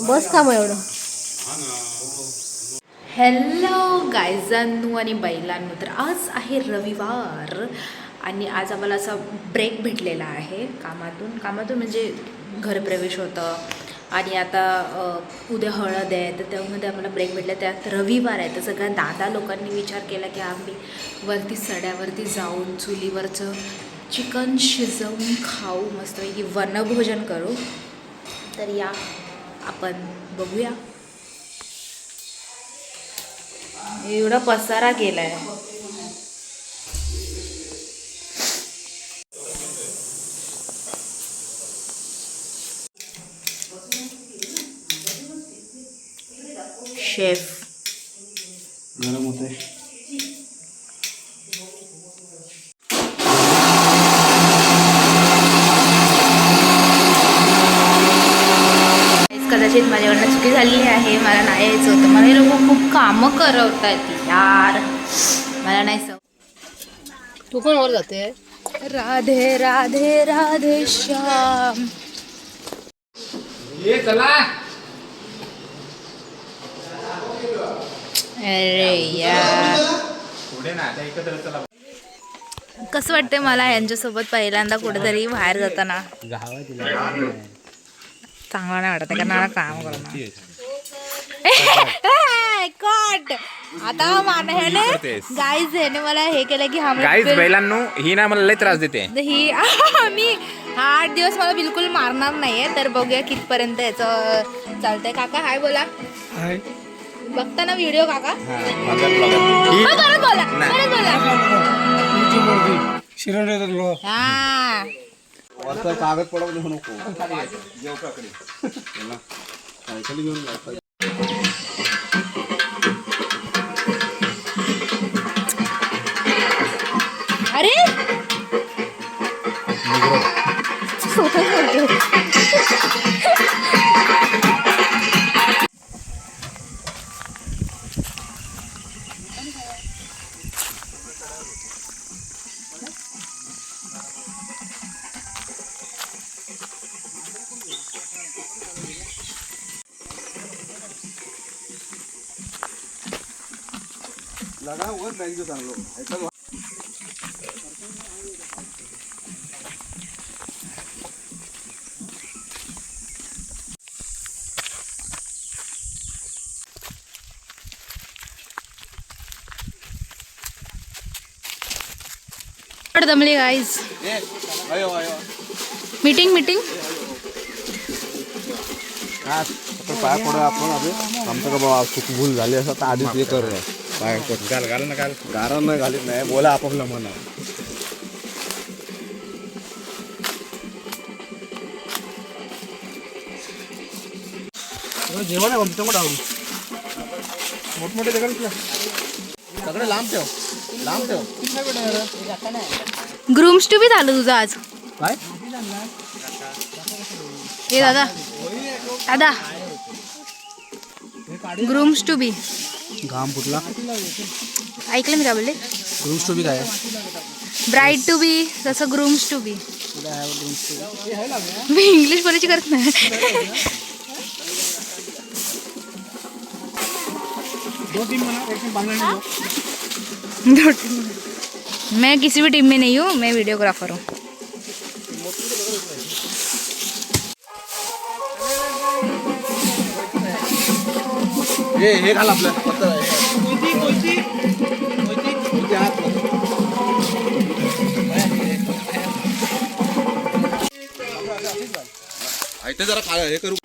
बस का मग एवढं. हॅलो गायजांनू आणि बैलांनू. तर आज आहे रविवार आणि आज आम्हाला असा ब्रेक भेटलेला आहे कामातून म्हणजे घरप्रवेश होतं आणि आता उद्या हळद आहे, तर त्यामध्ये आम्हाला ब्रेक भेटला. त्यात रविवार आहे, तर सगळ्या दादा लोकांनी विचार केला की आम्ही वरती सड्यावरती जाऊन चुलीवरचं चिकन शिजवून खाऊ, मस्तपैकी वनभोजन करू. तर या आपण बघूया. एवढा पसारा केलाय. शेफ गरम होते. कदाचित माझ्याकडनं चुकी झालेली आहे. मला नाही यायचं होतं. मला हे लोक खूप कामं करवत आहेत यार. मला नाही सव. तू पण वर जाते. राधे राधे राधे श्याम. ये चला. अरे यार, पुढे ना त्या एकत्र चला. कसं वाटतंय मला यांच्यासोबत पहिल्यांदा कुठेतरी बाहेर जाताना. चांगला नाही वाटत कारण मला काम करणं. आता ह्याने गाईज ह्याने मला हे केलं की गाईज बैलांनो, ही ना मला लय त्रास देते. ही मी 8 दिवस मला बिलकुल मारणार नाहीये. तर बघूया कितपर्यंत याचं चालतंय. काका हाय बोला. हाय. बघता ना व्हिडिओ काका. ब्लॉगर बोला हा. कागद पडवू देऊ नको. सायकल घेऊन जायचं. अरे लगा वर बँजो चांगलो. दमली गाईज. मीटिंग पाय पडो आपण. आमचं का बाबा चूक भूल झाली असं तर आधीच हे कर. पाय घाल ना गारण नाही घालीत नाही. बोला आपापलं म्हणा. जेवण आहे आमचं मोठं आवडून मोठमोठे जगाला सगळे लांब ठेव. ग्रूम्स टू बी झालं तुझं आज. काय ए दादा ग्रूम्स टू बी. घाम फुटला. ऐकलं मी काय बोलले. ग्रूम्स टू बी काय. ब्राईड टू बी जसं ग्रूम्स टू बी. मी इंग्लिश बोलायची करत नाही. मैं किसी भी टीम में नहीं हूँ. मैं वीडियोग्राफर हूँ. हे घाल आपलं. इथे जरा खा हे करू.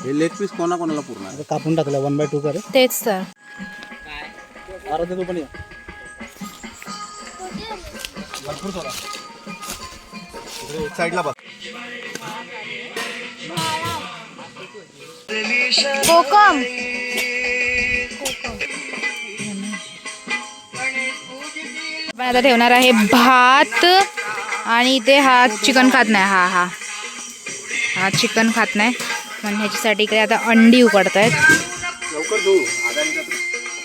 हे लेग पीस कोणाला पूर्ण कापून टाकलं 1/2 करे. तेच तर. आराध्य तू पण ये. भरपूर सोडा. एक साईडला बघ. कोकम. आपण आता ठेवणार आहे भात आणि इथे हा चिकन खात नाही. हा चिकन खात नाही. पण ह्याच्यासाठी इकडे आता अंडी उकडत आहेत.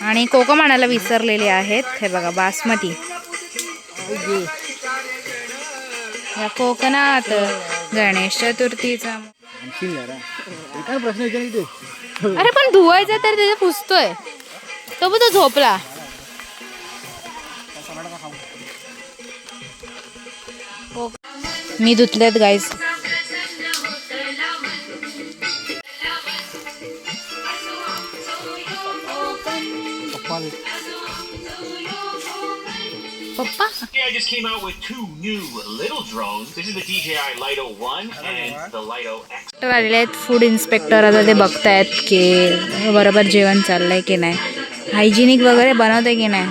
आणि कोकम आणायला विसरलेले आहेत. हे बघा बासमती. या कोकणात गणेश चतुर्थीचा. काय प्रश्न विचारते अरे पण धुवायचा तर त्याचा पुसतोय तो पण तो झोपला. मी धुतलेत गाईज. पप्पा I just came out with 2 new little drones. This is the DJI Lido 1 and the Lido X. आलेले आहेत फूड इन्स्पेक्टर. आता ते बघतायत की बरोबर जेवण चाललंय की नाही, हायजिनिक वगैरे बनवतंय की नाही.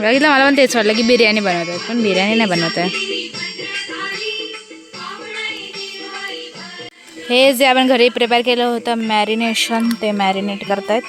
बघितलं, मला पण तेच वाटलं की बिर्याणी बनवत आहेत, पण बिर्याणी नाही बनवत आहे. हे जे आपण घरी प्रिपेअर केलं होतं मॅरिनेशन, ते मॅरिनेट करतायत.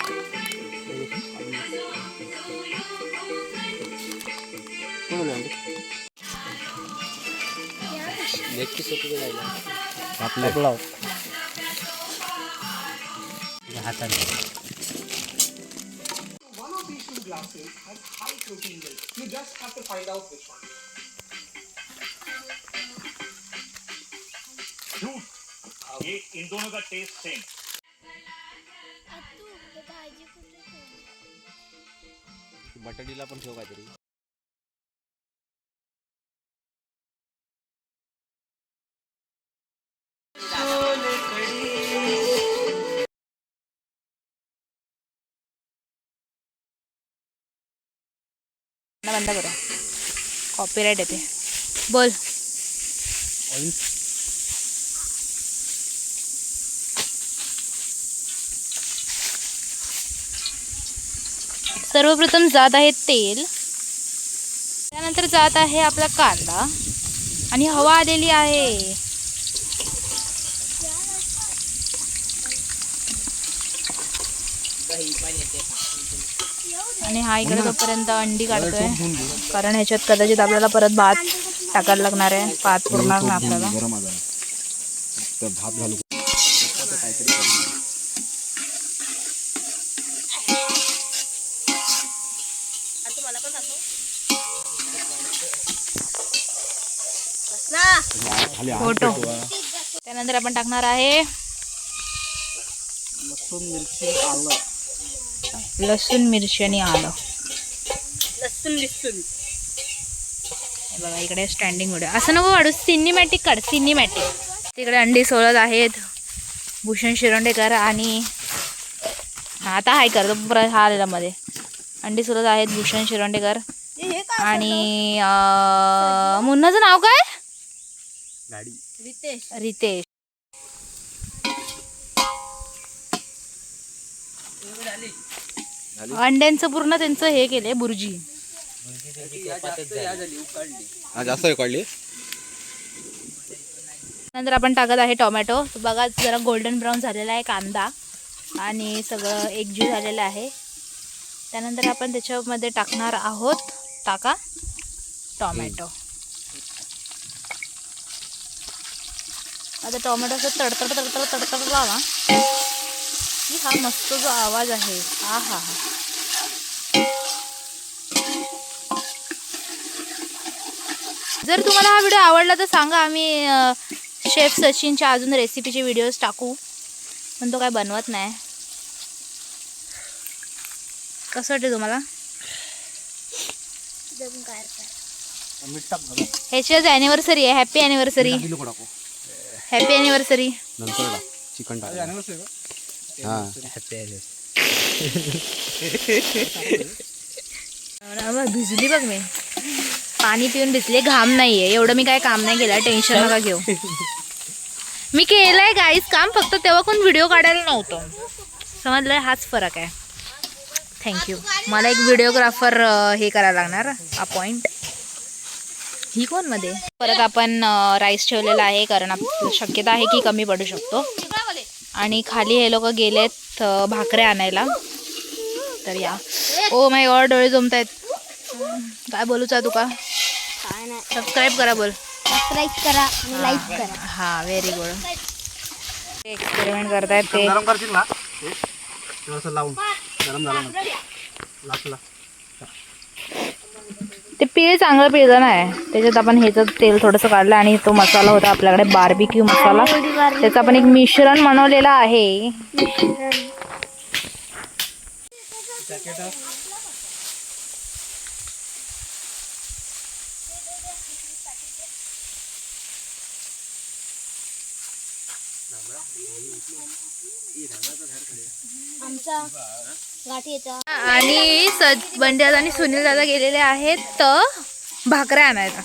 ये इन दोनों का टेस्ट सेम. बटाटीला पण ठेव काहीतरी. बंद करा, कॉपीराइट येते. बोल. सर्वप्रथम जात आहे तेल, त्यानंतर जात आहे आपला कांदा आणि हवा आलेली आहे. आणि हा इकडे तोपर्यंत अंडी काढतोय, कारण ह्याच्यात कदाचित आपल्याला परत भात टाकायला लागणार आहे. भात पुरणार ना आपल्याला. भात घालू फोटो. त्यानंतर आपण टाकणार आहे लसूण मिरची आणि आलं. बघा इकडे स्टँडिंग व्हिडिओ. असं नको काढू, सिनेमॅटिक काढ, सिनेमॅटिक. तिकडे अंडी सोलत आहेत भूषण शिरोंडेकर आणि आता हाय करतो हा आलेला मध्ये. अंडी सोलत आहेत भूषण शिरोंडेकर आणि मुन्नाचं नाव काय? रितेश. अंड्यांचं पूर्ण त्यांचं हे केलंय बुर्जी. जास्त उकडली. नंतर आपण टाकत आहे टोमॅटो. बघा जरा गोल्डन ब्राऊन झालेला आहे कांदा आणि सगळं एकजीव झालेलं आहे. त्यानंतर आपण त्याच्यामध्ये टाकणार आहोत टोमॅटो. आता टोमॅटो असं तडतड तडतड तडतड लावा. हा मस्त जो आवाज आहे, हा हा हा. जर तुम्हाला हा व्हिडिओ आवडला तर सांगा, आम्ही शेफ सचिनच्या अजून रेसिपीचे व्हिडिओज टाकू, पण तो काय बनवत नाही. कसं वाटतं तुम्हाला? ह्याची आज ॲनिव्हर्सरी आहे. Happy anniversary. Happy anniversary. नंतर चिकन टाक. भिजली बघ मी, पाणी पिऊन भिजले. घाम नाहीये एवढं, मी काय काम नाही केलं, टेन्शन नका घेऊ. मी केलंय गाईस काम, फक्त तेव्हा कोण व्हिडिओ काढायला नव्हतं, समजलंय? हाच फरक आहे. थँक्यू. मला एक व्हिडिओग्राफर हे करायला लागणार, अपॉइंट. ही कोण मध्ये. परत आपण राईस ठेवलेला आहे, कारण शक्यता आहे की कमी पडू शकतो. आणि खाली हे लोक गेलेत भाकऱ्या आणायला. तर या. ओ माय गॉड, डोळे जमत आहेत. काय बोलूचा तुका? सबस्क्राईब करा. बोल. सबस्क्राईब करा आणि लाईक करा. हां, व्हेरी गुड. एक्सपेरिमेंट करतायत ते. गरम करशील ना थोडंसं लावून. गरम झाला ना लागला. ते पीळ चांगलं पिळलं नाही, त्याच्यात आपण ह्याचं तेल थोडंसं काढलं आणि तो मसाला होता आपल्याकडे बार्बिक्यू मसाला, त्याचं आपण एक मिश्रण बनवलेलं आहे. आमचा गाठीचा आणि बंड्याज आणि सुनील दादा गेलेले आहेत तर भाकऱ्या आणायला,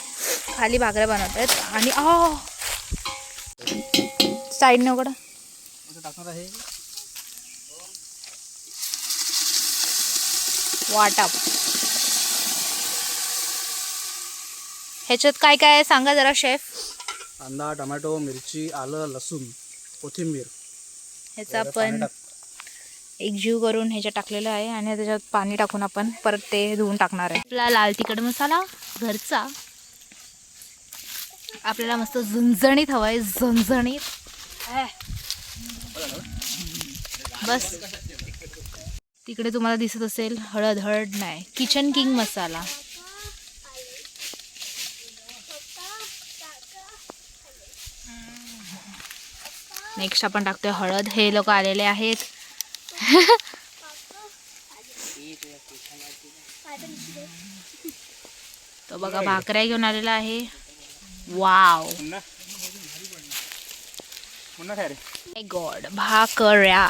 खाली भाकऱ्या बनवत आहेत. आणि साईडने उघडा वाटाप. ह्याच्यात काय काय आहे सांगा जरा शेफ. कांदा, टोमॅटो, मिरची, आलं, लसूण, कोथिंबीर. ह्याचा आपण एक जीव करून ह्याच्यात टाकलेलं आहे आणि त्याच्यात पाणी टाकून आपण परत ते धुवून टाकणार आहे. आपला लाल तिखट मसाला घरचा, आपल्याला मस्त झणझणीत हवा आहे, झणझणीत. बस तिकडे तुम्हाला दिसत असेल हळद नाही, किचन किंग मसाला. नेक्स्ट आपण टाकतोय हळद. हे लोक आलेले आहेत. तो बघा भाकऱ्या घेऊन आलेला आहे. वाव गॉड, भाकऱ्या.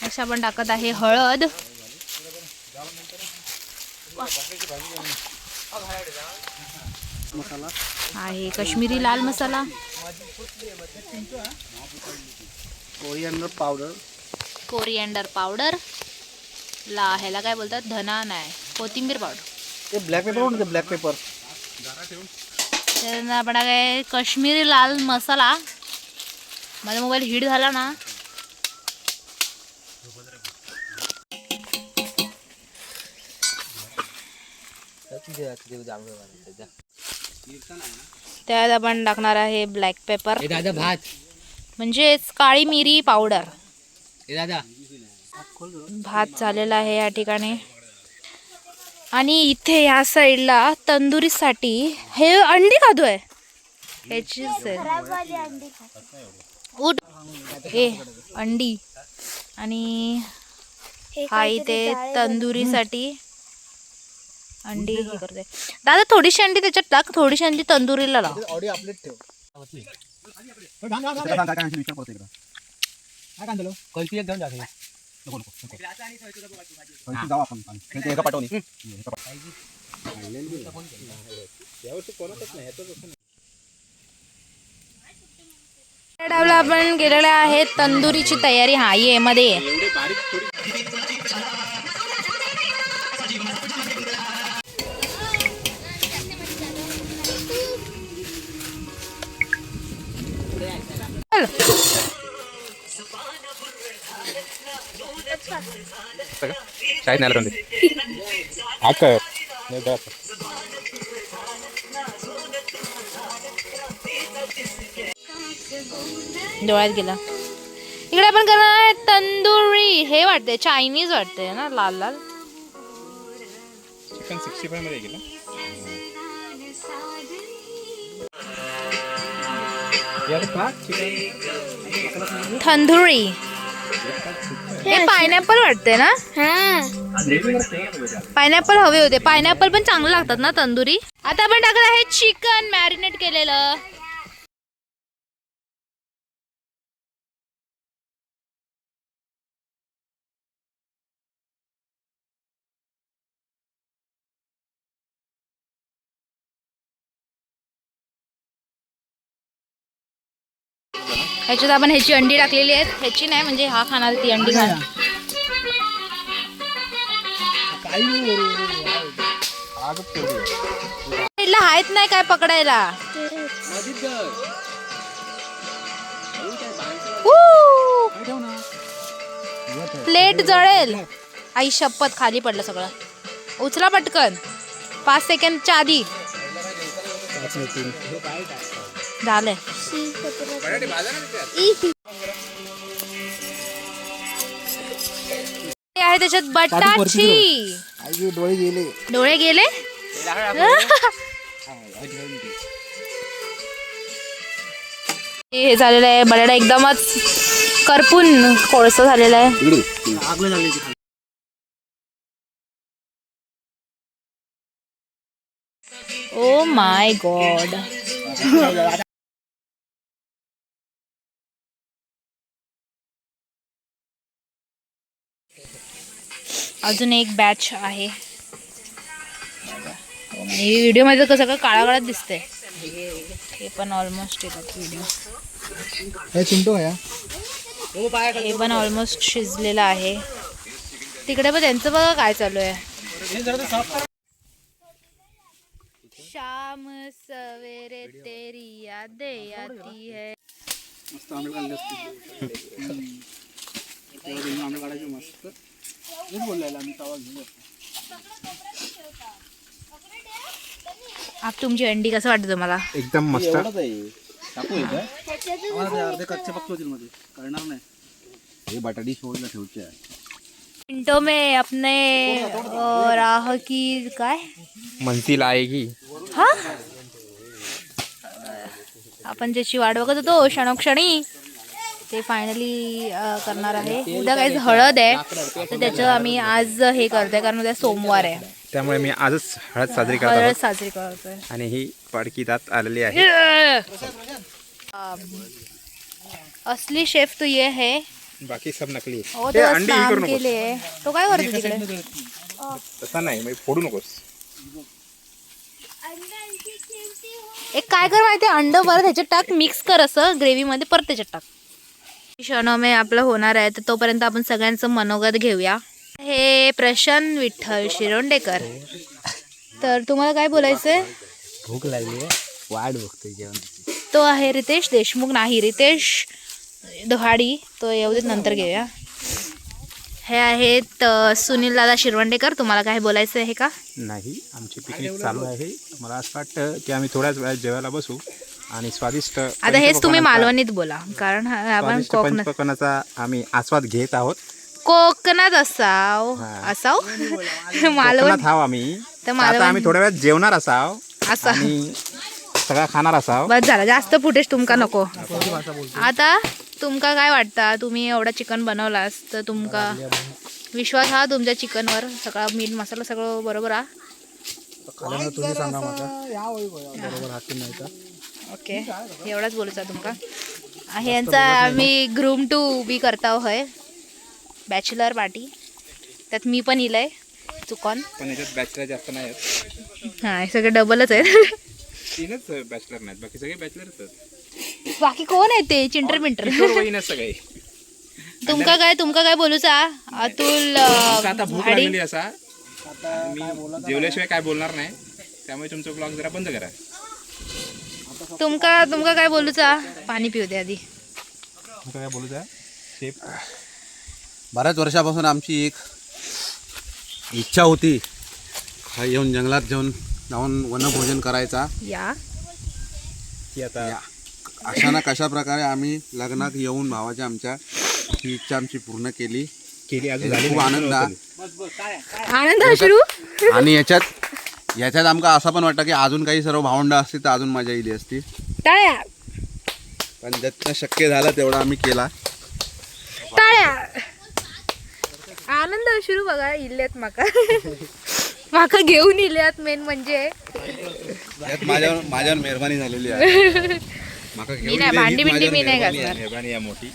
नेक्स्ट आपण टाकत आहे हळद. आहे काश्मीरी लाल मसाला, कोरिएंडर पावडर, ह्याला काय बोलतात, धना नाही, कोथिंबीर पावडर. ते ब्लॅक पेपर म्हणते, ब्लॅक पेपर. त्यानंतर आपण काय काश्मीरी लाल मसाला. माझा मोबाईल हीट झाला ना. त्यात आपण टाकणार आहे ब्लॅक पेपर, म्हणजेच काळी मिरी पावडर. भात झालेला आहे या ठिकाणी. आणि इथे या साईडला तंदुरीसाठी हे अंडी खातोय, ह्याचीच उठ हे अंडी. आणि हा इथे तंदुरीसाठी अंडी हे करते. दादा थोडीशी अंडी त्याच्यात टाक, थोडीशी अंडी तंदुरीला लाव. आपण केलेले आहे तंदुरीची तयारी. हा ये मध्ये शाळेत नाही आलं डोळ्यात गेला. इकडे आपण करणार आहे तंदुरी. हे वाटते चायनीज वाटते ना, लाल लाल. चिकन 65 मध्ये गेला. तंदुरी हे पायनॅपल वाटते ना. पायनॅपल हवे होते. पायनॅपल पण चांगले लागतात ना तंदुरी. आता आपण टाकत आहे चिकन मॅरिनेट केलेलं. ह्याच्यात आपण ह्याची अंडी टाकलेली आहेत. ह्याची नाही, म्हणजे हा खाणार, ती अंडी खाणार. आहेत नाही काय पकडायला. प्लेट जळेल. आई शपथ, खाली पडलं सगळं. उचला पटकन, 5 सेकंडच्या आधी. झालंय. आहे त्याच्यात बटाची. डोळे गेले. डोळे गेले. हे झालेलं आहे बटाटा एकदमच करपून कोळसा झालेला आहे. आगलं झाली ओ माय गॉड. अजून एक बॅच आहे. व्हिडिओ मध्ये कसं सगळं काळा काळात दिसतंय. हे पण ऑलमोस्ट येतात व्हिडिओ. हे चिंटू आहे. हे पण ऑलमोस्ट शिजलेलं आहे. तिकडे पण त्यांचं बघा काय चालू आहे. शाम सवेरे तेरी यादें आती है. मस्त आंबे काढले असते. आंबे काढायचे मस्त. हेच बोललेलं आम्ही तवा घेऊन. आप तुमची अंडी कसं वाटतं तुम्हाला? एकदम मस्त. अर्धे कच्चे पक्के होतील मध्ये करणार नाही. हे बटाटी शोधला ठेवचे. मिनटों में अपने राह की काय मंजिल आएगी. हा आपण ज्याची वाट बघत होतो क्षणोक्षणी ते फायनली करणार आहे. उद्या काही हळद आहे तर त्याचं आम्ही आज हे करतोय कारण उद्या सोमवार आहे. त्यामुळे मी आजच हळद साजरी हळद साजरी करतोय. आणि ही पाडकी दात आलेली आहे. असली शेफ तो ये है. बाकी सब नकली आहे. हो तो काम केले. तो काय करतो तिकडे? तसा नाही फोडू नकोस. एक काय कर माहिती अंड परत ह्याच्यात टाक मिक्स कर असं ग्रेव्ही मध्ये परत त्याच्यात टाक. क्षणोमे आपलं होणार आहे तर तोपर्यंत आपण सगळ्यांचं मनोगत घेऊया. हे प्रशांत विठ्ठल शिरोंडेकर. तर तुम्हाला काय बोलायचंय? भूक लागली वाट बघतोय जेवण. तो आहे रितेश देशमुख नाही रितेश दोहाडी. तो येऊ देत नंतर घेऊया. हे आहेत सुनील दादा शिरवंडेकर. तुम्हाला काय बोलायचं आहे का? नाही आमची पिकनिक चालू आहे. मला असं वाटतं की आम्ही थोड्याच वेळात जेवायला बसू आणि स्वादिष्ट आता हेच तुम्ही मालवणीत बोला कारण आपण कोकणात पंचपक्वान्नाचा आम्ही आस्वाद घेत आहोत. कोकणात असाव मालवण हाव आम्ही. तर आता आम्ही थोड्या वेळात जेवणार असाव असा आणि सगळा खाणार असाव. बस झाला जास्त फुटेज तुमका नको. आता तुमका काय वाटतं? तुम्ही एवढा चिकन बनवलास तर तुमका विश्वास हा तुमच्या चिकनवर सगळा मीठ मसाला सगळं बरोबर हा? तुम्ही सांगा मला बरोबर हात नाही का. ओके एवढाच बोलायचा तुमका. यांचा आम्ही ग्रूम टू बी करता होय बॅचलर पार्टी. त्यात मी पण इलय चुकून. पण याच्यात बॅचलर जास्त नाही आहेत. हा सगळे डबलच आहेत. 3च बॅचलर नाहीत बाकी सगळे बॅचलरच आहेत. बाकी कोण आहे ते चिंटर पिंटर? सगळे. तुमका काय बोलूचा अतुल आता भूक लागलेली असा मी जेवल्याशिवाय काय बोलणार नाही. त्यामुळे तुमचा ब्लॉग जरा बंद करा. तुमका काय बोलूचा? पाणी पिऊ दे आधी. काय बोलूचा शेफ? बऱ्याच वर्षापासून आमची एक इच्छा होती येऊन जंगलात जाऊन वनभोजन करायचा. या की आता अशा ना कशा प्रकारे आम्ही लग्नात येऊन भावाच्या आमच्या ही इच्छा आमची पूर्ण केली. अजून खूप आनंद आनंद अश्रू. आणि याच्यात आमका असं पण वाटतं की अजून काही सर्व भावंड असती तर अजून मजा येईल असती. टाळ्या पण ज्यातनं शक्य झालं तेवढा आम्ही केला. टाळ्या. आनंद अश्रू बघा इल्ल्यात माका घेऊन इल्यात. मेन म्हणजे त्यात माझ्यावर मेहरबानी झालेली आहे. मी नाही भांडी बिंडी मी नाही घासणार. मोठी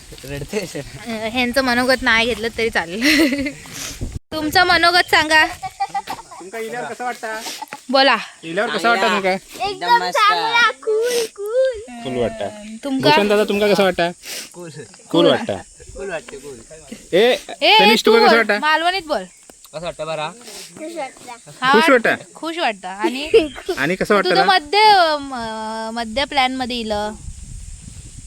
ह्यांचं मनोगत नाही घेतलं तरी चालेल. तुमचं मनोगत सांगा. तुमका इल्यावर कसं वाटतं? बोला. इल्यावर कसं वाटतं तुमका? एकदम चांगला कूल कूल. कूल वाटतं. तुमका भूषण दादा तुमका कसं वाटतं? कूल वाटतं. ए ए तनिष तू तुका कसं बोल. वाटतं? मालवणीत बोल. खुश वाटला. खुश वाटतं. खुश वाटतं. आणि कसं वाटतं तुझं ना? मध्य प्लॅन मध्ये इलं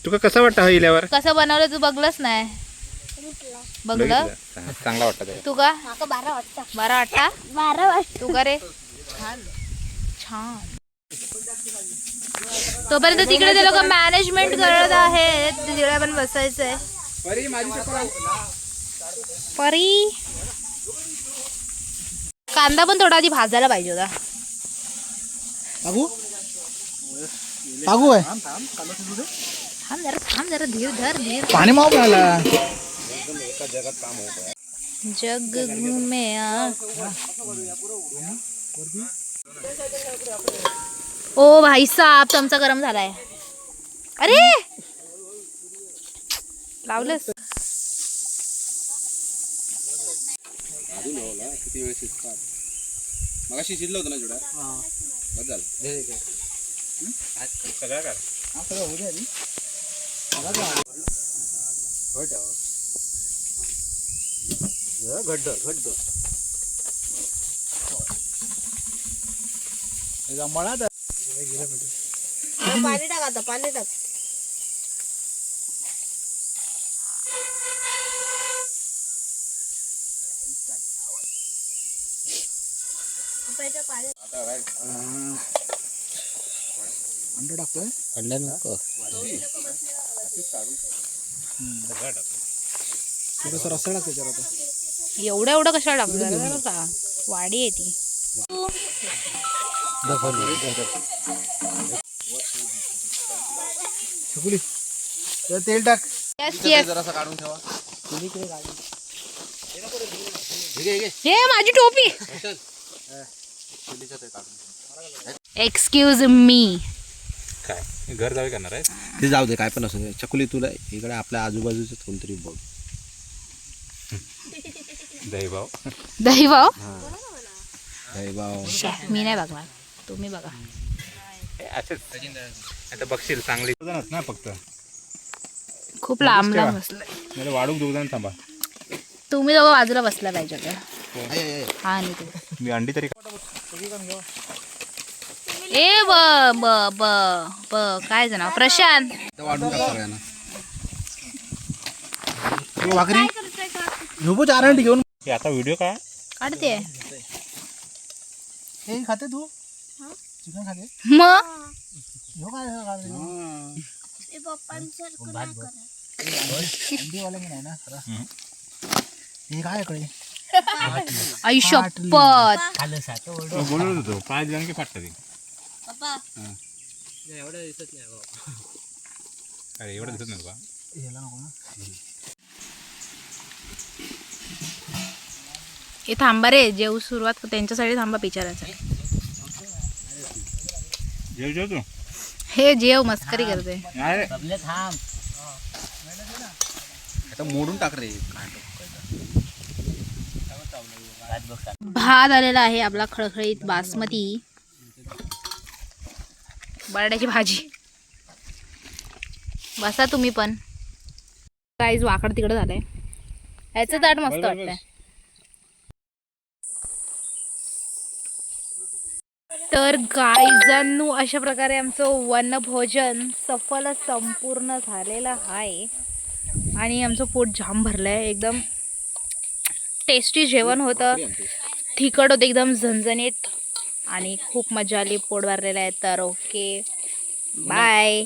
तुका कसं वाटतं हा इल्यावर? कसं बनवलं तू बघलंच नाही. बघलं चांगला वाटतं. तू का? माका 12 वाजता. 12 वाटता 12 वाजता. तू का रे? छान छान. तोपर्यंत तिकडे ते लोक मॅनेजमेंट करत आहेत. तिकडे आपण बसायचंय. परी कांदा पण थोडा आधी भाजायला पाहिजे होता. टाकू टाकू आहे थांब जरा धीर धर पाणी माव आला जग घुमे ओ भाई साहब चमचा गरम झालाय. अरे लावलंस. किती वेळ शिजतात मगाशी शिजलं होतं ना जोडा बस झालं सगळं कर मळा पाणी टाक आता पाणी टाक अंडा टाकतोय अंडा नको थोडंसं रस्सा टाक त्याच्यावर आता एवढं कशाला टाकलं वाडी आहे ती. छकुली तर तेल टाक जरासा काढून ठेवा हे माझी टोपी. Excuse me. काय घर जावे करणार आहे ते जाऊ दे काय पण असं चकुली तुला इकडे आपल्या आजूबाजूचं कोणतरी बघ दहीभाव दहीभाव भाऊ मी नाही बघणार तुम्ही बघा. आता बघशील चांगली ना फक्त खूप लांब लांब बसलं. वाढूक दोघ जण थांबा. तुम्ही दोघं बाजूला बसला पाहिजे होतं. हा आणि तू मी अंडी तरी ए ब ब ब ब काय जण प्रशांत. वाढून टाक सगळ्यांना भाकरी झोपू 4 अंडी घेऊन आता व्हिडिओ काय काढते हे खाते तू चिकन खाते मग ह्यो काय अंडीवाला मी नाही ना खरं हे काय इकडे आई शपथ. बोलत होतो पाय दिला की फाटत ते एवढं दिसत नाही बाबा. अरे एवढं दिसत नाही का ह्याला नको ना हे थांबा रे जेव सुरुवात त्यांच्यासाठी थांबा बिचारायचं. जेव जेव तू हे जेव मस्करी करते. अरे बबले थांब. आता मोडून टाक रे भात आलेला आहे आपला खळखळीत बासमती. बटाट्याची भाजी. बसा तुम्ही पण. काहीच वाकड तिकडे झालंय. याचं ताट मस्त वाटतंय. तर गाईजांनू अशा प्रकारे आमचं वनभोजन सफल संपूर्ण झालेलं आहे आणि आमचं पोट जाम भरलंय. एकदम टेस्टी जेवण होतं. तिखट होतं एकदम झणझणीत आणि खूप मजा आली. पोट भरलेलं आहे. तर ओके बाय.